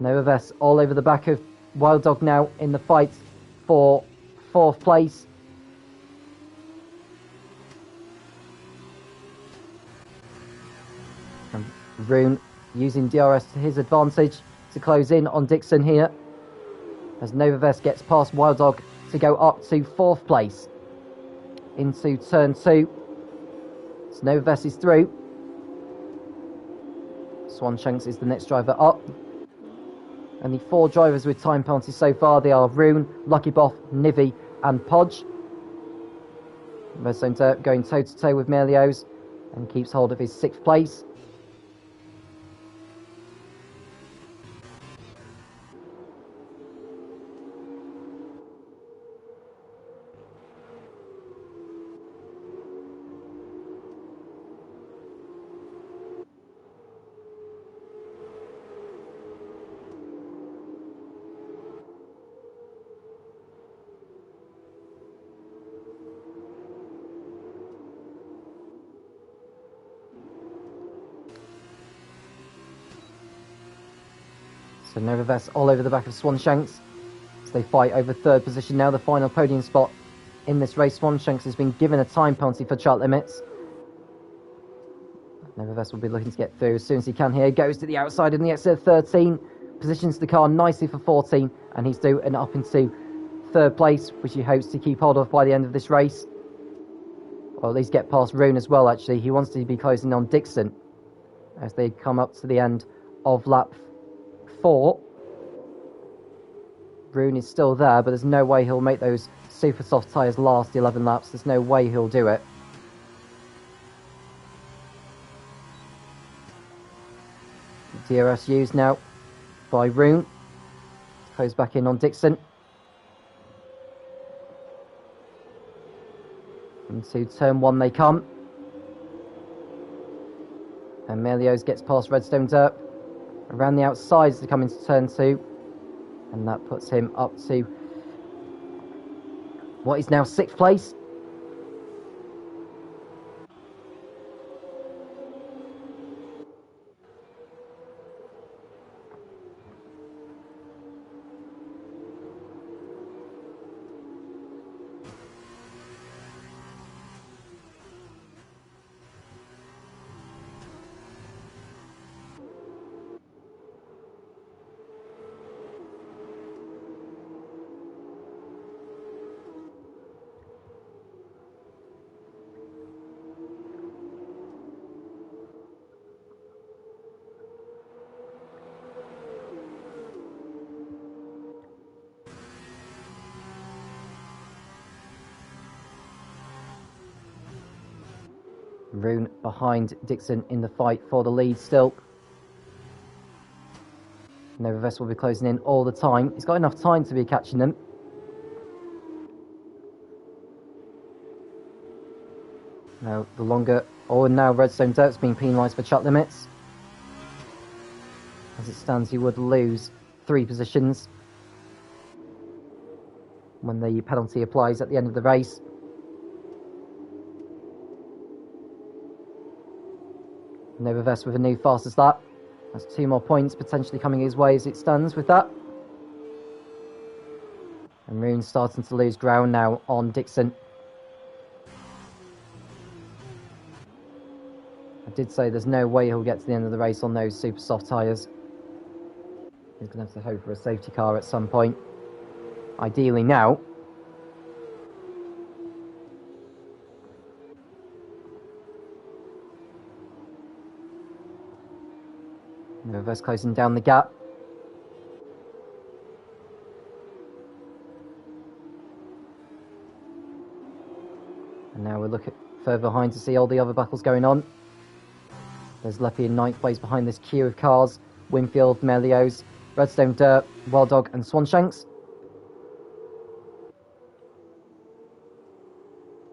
Novaverse all over the back of Wild Dog now in the fight for 4th place. And Rune using DRS to his advantage to close in on Dixon here, as Novaverse gets past Wild Dog to go up to 4th place into turn 2. So Novaverse is through. Swanshanks is the next driver up. And the 4 drivers with time penalties so far, they are Rune, Lucky Boff, Nivy and Podge. Redstone Dirt going toe to toe with Merlio's and keeps hold of his 6th place. So Novaverse all over the back of Swanshanks as they fight over 3rd position now, the final podium spot in this race. Swanshanks has been given a time penalty for chart limits. Novaverse will be looking to get through as soon as he can here. Goes to the outside in the exit of 13. Positions the car nicely for 14. And he's due and up into 3rd place, which he hopes to keep hold of by the end of this race. Or at least get past Rune as well, actually. He wants to be closing on Dixon as they come up to the end of lap 4. Rune is still there, but there's no way he'll make those super soft tyres last 11 laps. There's no way he'll do it. DRS used now by Rune. Close back in on Dixon. Into turn 1 they come. And Merlio's gets past Redstone Dirt around the outsides to come into turn 2. And that puts him up to what is now 6th place. Rune behind Dixon in the fight for the lead still. Novaverse will be closing in all the time. He's got enough time to be catching them. Now the longer... Oh, and now Redstone Dirt's being penalised for chuck limits. As it stands, he would lose 3 positions when the penalty applies at the end of the race. Novaverse with a new fastest lap. That's 2 more points potentially coming his way as it stands with that. And Rune's starting to lose ground now on Dixon. I did say there's no way he'll get to the end of the race on those super soft tyres. He's going to have to hope for a safety car at some point. Ideally now. Nova's closing down the gap. And now we'll look at further behind to see all the other battles going on. There's Leppy in 9th place behind this queue of cars. Winfield, Melios, Redstone Dirt, Wild Dog and Swanshanks.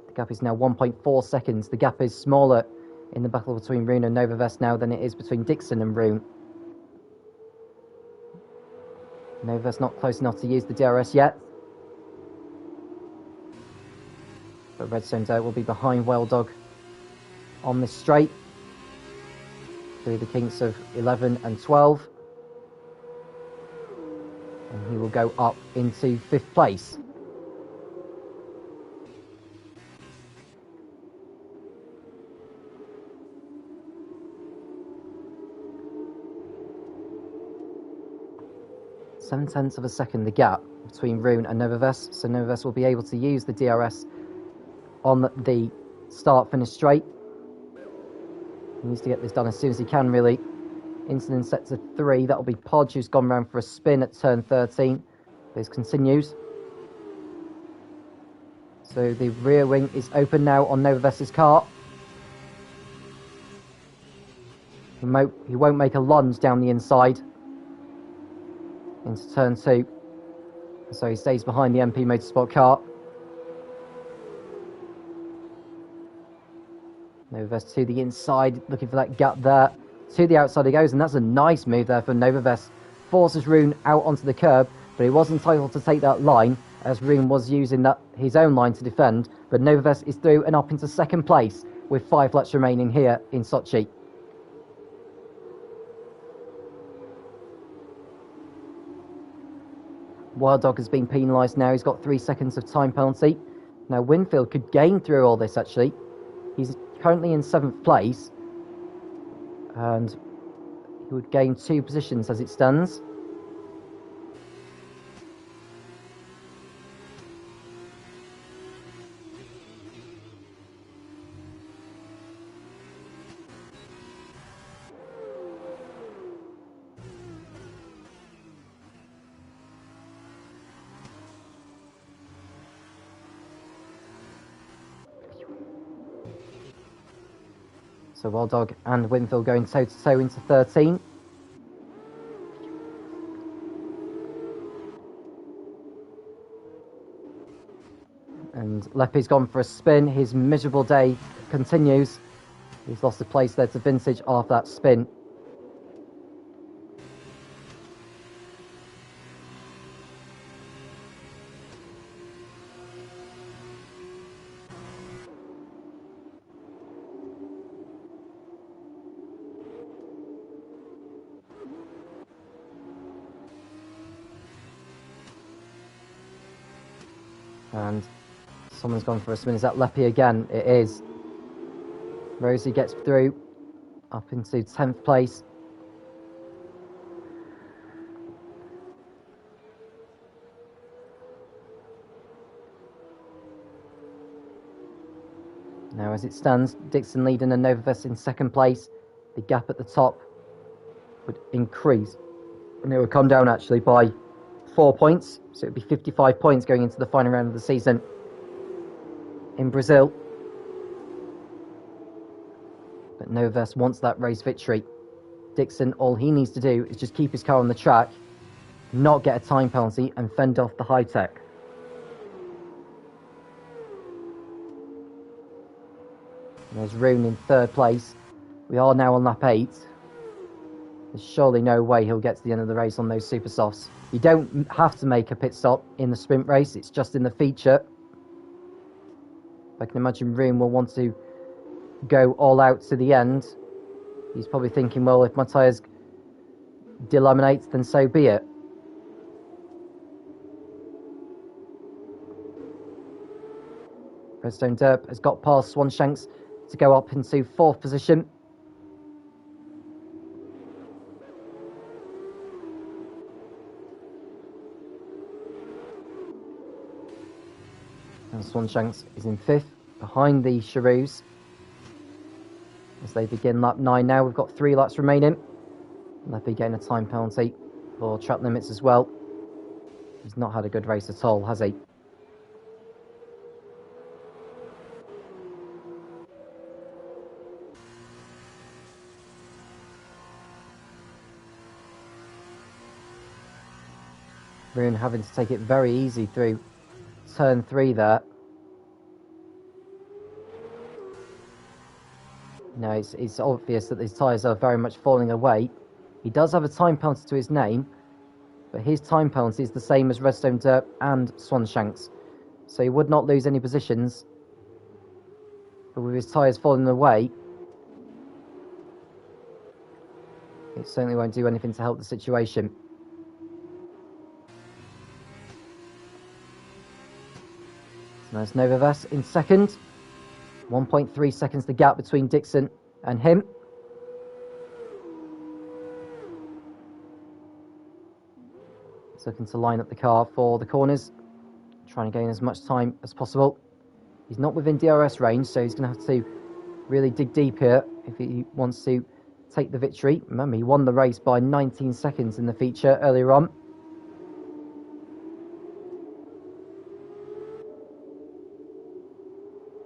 The gap is now 1.4 seconds. The gap is smaller in the battle between Rune and Novavest now than it is between Dixon and Rune. Novavest not close enough to use the DRS yet. But Redstone Dirt will be behind Wild Dog on this straight through the kinks of 11 and 12. And he will go up into 5th place. Seven-tenths of a second the gap between Rune and Novavest, so Novavest will be able to use the DRS on the start-finish straight. He needs to get this done as soon as he can, really. Into sector 3, that'll be Podge, who's gone round for a spin at turn 13. This continues. So the rear wing is open now on Novavest's car. He won't make a lunge down the inside into turn 2. So he stays behind the MP Motorsport car. Novavest to the inside, looking for that gap there. To the outside he goes, and that's a nice move there for Novavest. Forces Rune out onto the curb, but he was entitled to take that line, as Rune was using his own line to defend. But Novavest is through and up into 2nd place, with 5 laps remaining here in Sochi. Wild Dog has been penalised now, he's got 3 seconds of time penalty. Now Winfield could gain through all this actually. He's currently in 7th place, and he would gain 2 positions as it stands. So Wild Dog and Winfield going toe-to-toe into 13. And Leppy's gone for a spin. His miserable day continues. He's lost a place there to Vintage after that spin. And someone's gone for a spin. Is that Leppy again? It is. Rosie gets through up into 10th place. Now as it stands, Dixon leading and Novavest in 2nd place. The gap at the top would increase, and it would come down actually by 4 points, so it would be 55 points going into the final round of the season in Brazil. But Novavest wants that race victory. Dixon, all he needs to do is just keep his car on the track, not get a time penalty, and fend off the high tech. And there's Rune in 3rd place. We are now on lap 8. There's surely no way he'll get to the end of the race on those super softs. You don't have to make a pit stop in the sprint race, it's just in the feature. I can imagine Rune will want to go all out to the end. He's probably thinking, well, if my tyres delaminate, then so be it. Redstone Derp has got past Swanshanks to go up into 4th position. And Swanshanks is in 5th, behind the Cheroos. As they begin lap 9 now, we've got 3 laps remaining. And they'll be getting a time penalty for track limits as well. He's not had a good race at all, has he? Rune having to take it very easy through turn 3 there. No, it's obvious that his tyres are very much falling away. He does have a time penalty to his name, but his time penalty is the same as Redstone Derp and Swanshanks. So he would not lose any positions. But with his tyres falling away, it certainly won't do anything to help the situation. So there's Novavas in 2nd. 1.3 seconds the gap between Dixon and him. He's looking to line up the car for the corners, trying to gain as much time as possible. He's not within DRS range, so he's going to have to really dig deep here if he wants to take the victory. Remember, he won the race by 19 seconds in the feature earlier on.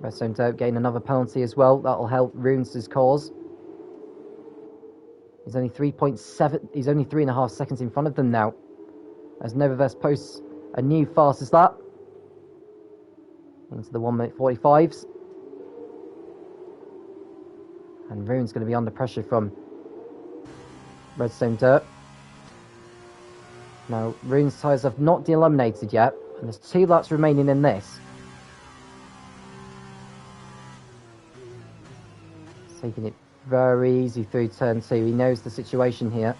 Redstone Derp getting another penalty as well. That'll help Runes' cause. He's only 3.7. He's only 3.5 seconds in front of them now, as Novavest posts a new fastest lap into the 1 minute 45s. And Rune's going to be under pressure from Redstone Derp. Now, Rune's tyres have not de-eliminated yet, and there's 2 laps remaining in this. Taking it very easy through turn 2. He knows the situation here.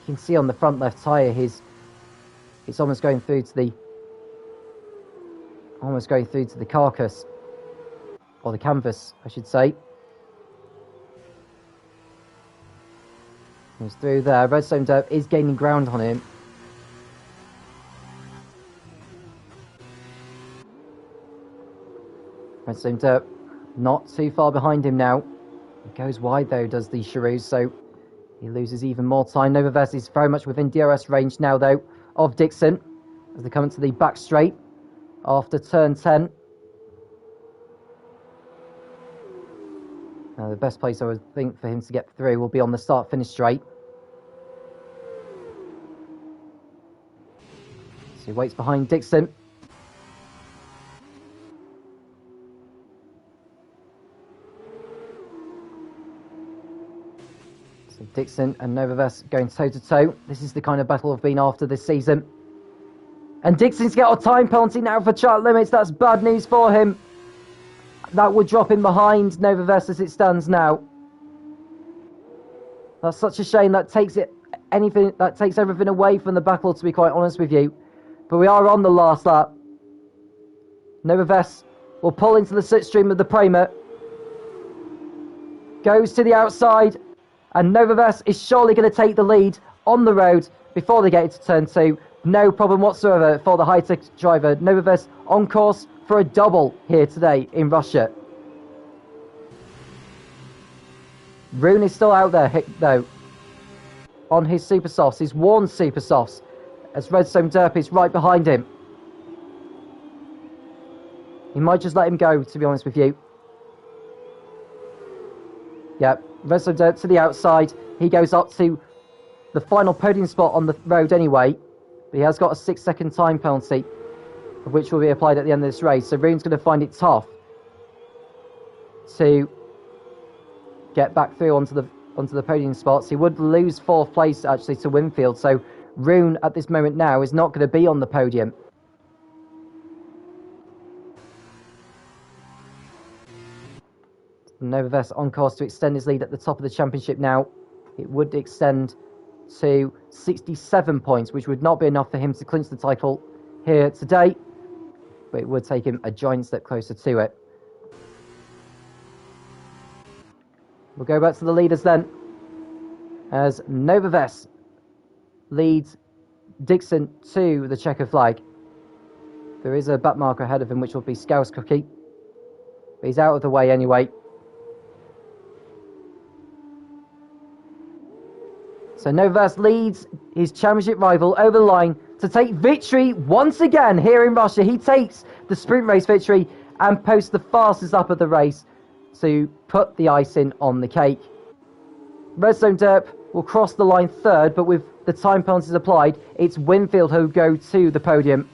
You can see on the front left tyre, it's almost going through to the carcass, or the canvas, I should say. He's through there. Redstone Derp is gaining ground on him. Redstone Derp not too far behind him now. He goes wide though, does the Cheroos, so he loses even more time. Novavest is very much within DRS range now though of Dixon as they come into the back straight after turn 10. Now the best place I would think for him to get through will be on the start-finish straight. So he waits behind Dixon. Dixon and Novavest going toe-to-toe. This is the kind of battle I've been after this season. And Dixon's got a time penalty now for track limits. That's bad news for him. That would drop him behind Novavest as it stands now. That's such a shame. That takes everything away from the battle, to be quite honest with you. But we are on the last lap. Novavest will pull into the slipstream of the Prema. Goes to the outside. And Novavest is surely going to take the lead on the road before they get into turn 2. No problem whatsoever for the high-tech driver. Novavest on course for a double here today in Russia. Rune is still out there, though, on his super softs, his worn super softs, as Redstone Derp is right behind him. He might just let him go, to be honest with you. Yep. Redstone Derp to the outside. He goes up to the final podium spot on the road anyway. But he has got a 6-second time penalty, of which will be applied at the end of this race. So Rune's going to find it tough to get back through onto the podium spots. He would lose 4th place actually to Winfield. So Rune at this moment now is not going to be on the podium. Novavest on course to extend his lead at the top of the championship now. It would extend to 67 points, which would not be enough for him to clinch the title here today, but it would take him a giant step closer to it. We'll go back to the leaders then, as Novavest leads Dixon to the checker flag. There is a back marker ahead of him, which will be Scouse Cookie. But he's out of the way anyway. So Novas leads his championship rival over the line to take victory once again here in Russia. He takes the sprint race victory and posts the fastest lap of the race to put the icing on the cake. Redstone Derp will cross the line third, but with the time penalties applied, it's Winfield who go to the podium.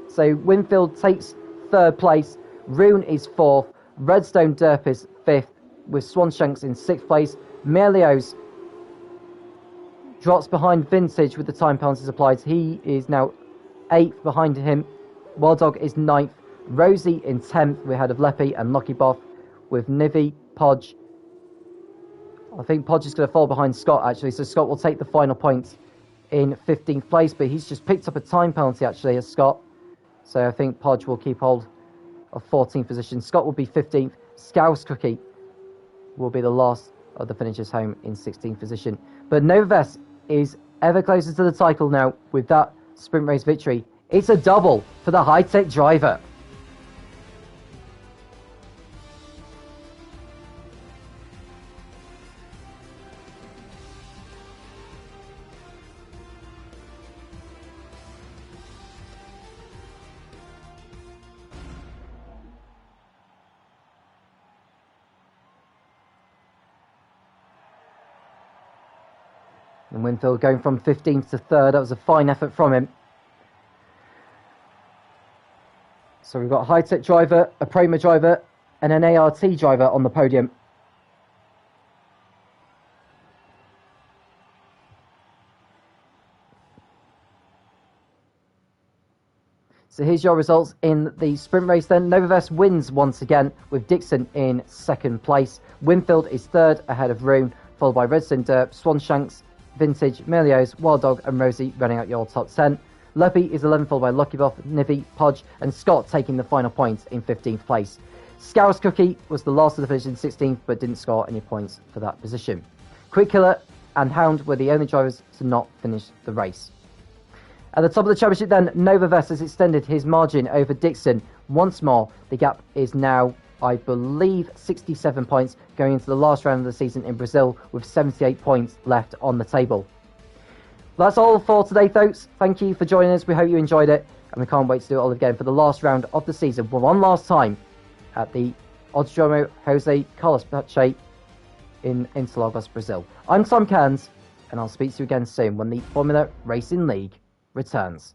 So Winfield takes third place, Rune is fourth, Redstone Derp is fifth, with Swanshanks in sixth place. Melios drops behind Vintage with the time penalties applied. He is now eighth behind him. Wild Dog is ninth. Rosie in 10th. We're ahead of Leppy and Lucky Boff with Nivi, Podge. I think Podge is going to fall behind Scott, actually. So Scott will take the final points in 15th place. But he's just picked up a time penalty, actually, as Scott. So I think Podge will keep hold of 14th position. Scott will be 15th. Scouse Cookie will be the last of the finishers home in 16th position. But Novas is ever closer to the title now with that sprint race victory. It's a double for the high-tech driver. And Winfield going from 15th to 3rd. That was a fine effort from him. So we've got a high-tech driver, a Prima driver, and an ART driver on the podium. So here's your results in the sprint race then. Novavest wins once again with Dixon in second place. Winfield is third ahead of Rune, followed by Redstone Derp, Swanshanks, Vintage, Melios, Wild Dog and Rosie running out your top 10. Leppy is 11th, followed by Lucky Buff, Nivi, Podge and Scott taking the final points in 15th place. Scouse Cookie was the last of the finish in 16th but didn't score any points for that position. Quick Killer and Hound were the only drivers to not finish the race. At the top of the championship then, Novavest has extended his margin over Dixon once more. The gap is now, I believe, 67 points going into the last round of the season in Brazil with 78 points left on the table. That's all for today, folks. Thank you for joining us. We hope you enjoyed it, and we can't wait to do it all again for the last round of the season. One last time at the Autódromo Jose Carlos Pache in Interlagos, Brazil. I'm Tom Cairns, and I'll speak to you again soon when the Formula Racing League returns.